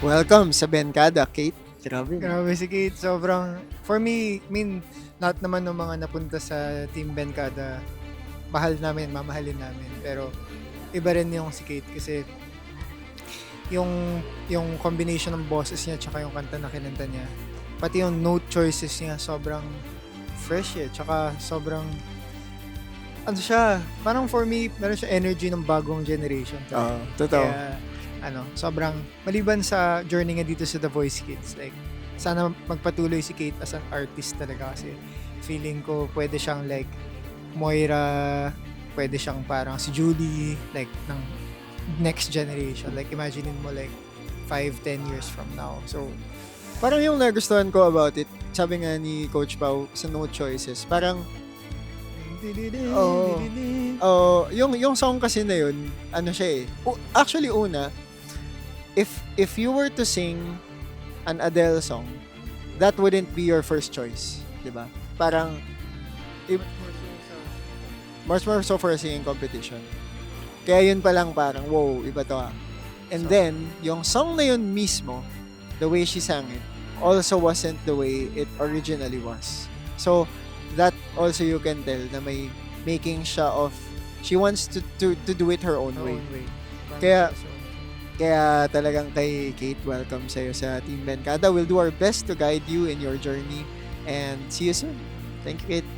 Welcome sa Benkada, Kate. Grabe. Grabe si Kate, sobrang, for me, lahat naman ng mga napunta sa Team Benkada, mahal namin, mamahalin namin. Pero, iba rin yung si Kate kasi yung combination ng boses niya tsaka yung kanta na kinanta niya, pati yung note choices niya, sobrang fresh tsaka sobrang, ano siya, parang for me, meron siya energy ng bagong generation. Totoo. Kaya, sobrang, maliban sa journey niya dito sa The Voice Kids, like, sana magpatuloy si Kate as an artist talaga kasi feeling ko pwede siyang like Moira, pwede siyang parang si Julie, like, ng next generation. Like, imaginein mo like 5-10 years from now. So, Parang yung nagustuhan ko about it, sabi nga ni Coach Pau sa note choices, parang yung song kasi na yun, ano siya actually una, if you were to sing an Adele song, that wouldn't be your first choice, 'di ba? Parang much more so for a singing competition. Kaya yun pa lang parang, wow, iba to ah. And then, yung song na yun mismo, the way she sang it, also wasn't the way it originally was. So, that also you can tell na may making siya of, she wants to do it her own way. Kaya talagang kay Kate, welcome sa'yo sa Team Benkada. We'll do our best to guide you in your journey and see you soon. Thank you, Kate.